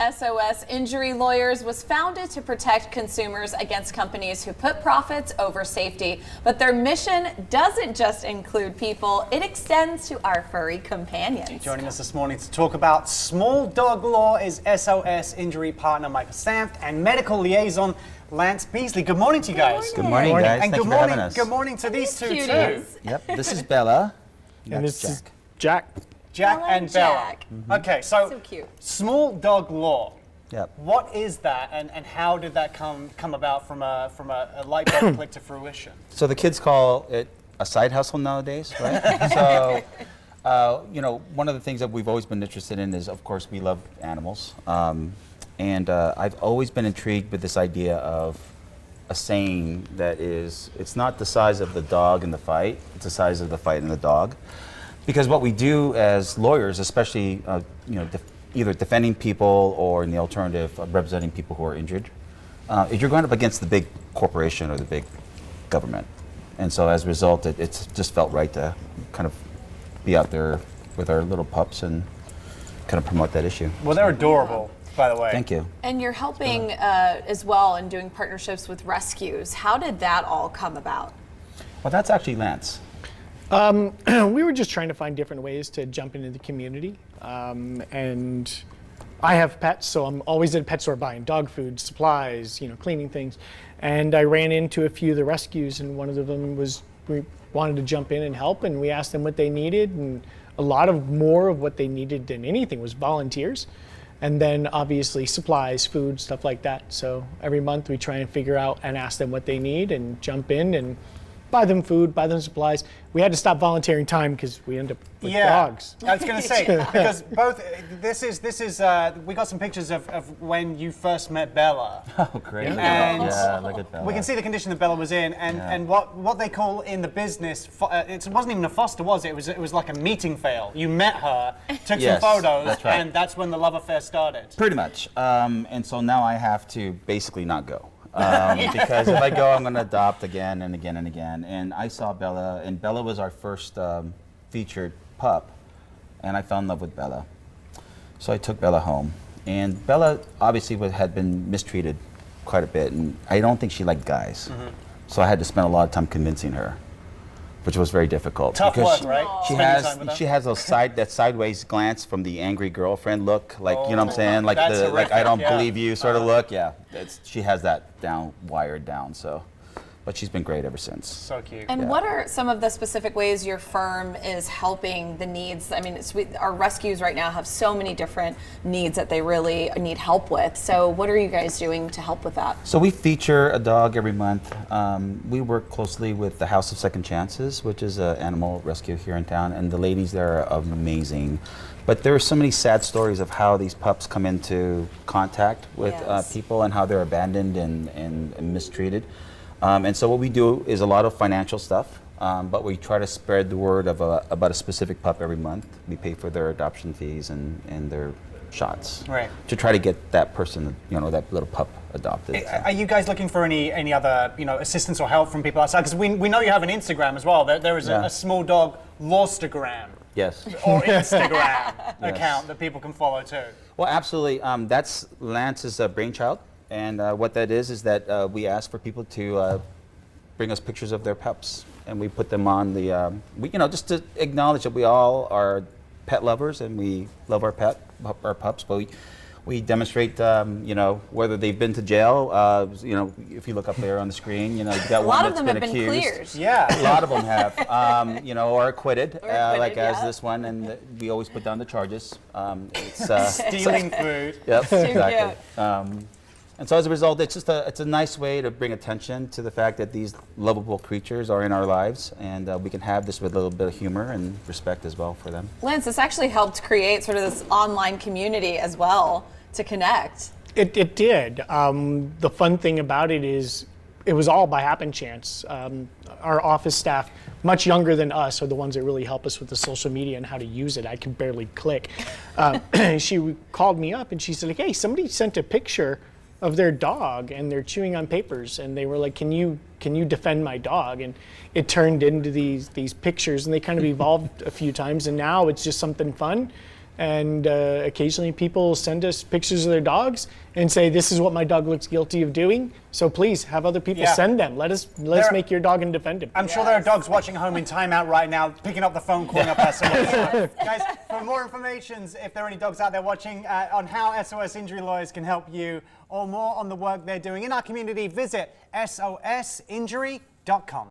SOS Injury Lawyers was founded to protect consumers against companies who put profits over safety. But their mission doesn't just include people, it extends to our furry companions. Joining us this morning to talk about small dog law is SOS Injury partner Michael Sanft and medical liaison Lance Beesley. Good morning to you guys. Good morning, guys. And Thank you for having us. Good morning to these two too. Yep, this is Bella. And this is Jack. Jack Bella and and Bella. Jack. Okay, so cute. small dog law. Yep. What is that, and how did that come about from a light bulb click to fruition? So the kids call it a side hustle nowadays, right? So, you know, one of the things that we've always been interested in is, of course, we love animals. And I've always been intrigued with this idea of a saying that is, it's not the size of the dog in the fight, it's the size of the fight in the dog. Because what we do as lawyers, especially you know, either defending people or in the alternative, representing people who are injured, is you're going up against the big corporation or the big government. And so as a result, it's just felt right to kind of be out there with our little pups and kind of promote that issue. Well, they're adorable, by the way. Thank you. And you're helping as well in doing partnerships with rescues. How did that all come about? Well, that's actually Lance. We were just trying to find different ways to jump into the community. And I have pets, so I'm always at a pet store buying dog food, supplies, you know, cleaning things. And I ran into a few of the rescues, and one of them was, we wanted to jump in and help, and we asked them what they needed, and a lot of more of what they needed than anything was volunteers. And then obviously supplies, food, stuff like that. So every month we try and figure out and ask them what they need and jump in and buy them food, buy them supplies. We had to stop volunteering time because we end up with dogs. I was going to say, because both, this is we got some pictures of when you first met Bella. Oh, great. And yeah, look at Bella. we can see the condition that Bella was in, and what they call in the business, it wasn't even a foster, was it? It was like a meeting fail. You met her, took Yes, some photos, that's right. and that's when the love affair started. Pretty much. And so now I have to basically not go. Because if I go, I'm going to adopt again and again and again. And I saw Bella, and Bella was our first featured pup, and I fell in love with Bella. So I took Bella home. And Bella obviously had been mistreated quite a bit, and I don't think she liked guys. So I had to spend a lot of time convincing her, which was very difficult. Tough because work, right? She has those that sideways glance from the angry girlfriend look, like, you know what I'm saying, like That's the horrific, I don't yeah. believe you sort of look. Yeah, she has that wired down. So, but she's been great ever since. So cute. And what are some of the specific ways your firm is helping the needs? I mean, our rescues right now have so many different needs that they really need help with. So what are you guys doing to help with that? So we feature a dog every month. We work closely with the House of Second Chances, which is an animal rescue here in town, and the ladies there are amazing. But there are so many sad stories of how these pups come into contact with people and how they're abandoned and mistreated. And so what we do is a lot of financial stuff, but we try to spread the word of about a specific pup every month. We pay for their adoption fees and their shots, Right. to try to get that person, you know, that little pup adopted. Are you guys looking for any other, you know, assistance or help from people outside? Because we know you have an Instagram as well. There is a small dog Lawstagram. Yes. Or Instagram account that people can follow too. Well, absolutely. That's Lance's brainchild. And what that is that we ask for people to bring us pictures of their pups, and we put them on the, you know, just to acknowledge that we all are pet lovers and we love our pups. But we demonstrate, you know, whether they've been to jail. You know, if you look up there on the screen, you know, you've got one that's been accused. A lot of them have been cleared. Yeah. A lot of them have, you know, or acquitted, like as yeah. this one, and we always put down the charges. It's Stealing food. Yep, exactly. And so as a result, it's a nice way to bring attention to the fact that these lovable creatures are in our lives, and we can have this with a little bit of humor and respect as well for them. Lance, this actually helped create sort of this online community as well to connect. It did. The fun thing about it is it was all by happen chance. Our office staff, much younger than us, are the ones that really help us with the social media and how to use it. I can barely click. She called me up and she said, hey, somebody sent a picture of their dog and they're chewing on papers, and they were like, can you defend my dog? And it turned into these pictures, and they kind of evolved a few times, and now it's just something fun And occasionally people send us pictures of their dogs and say, this is what my dog looks guilty of doing. So please have other people send them. Let us make your dog and defend him. I'm sure there are dogs watching home in timeout right now, picking up the phone, calling up SOS. Guys, for more information, if there are any dogs out there watching, on how SOS Injury Lawyers can help you, or more on the work they're doing in our community, visit sosinjury.com.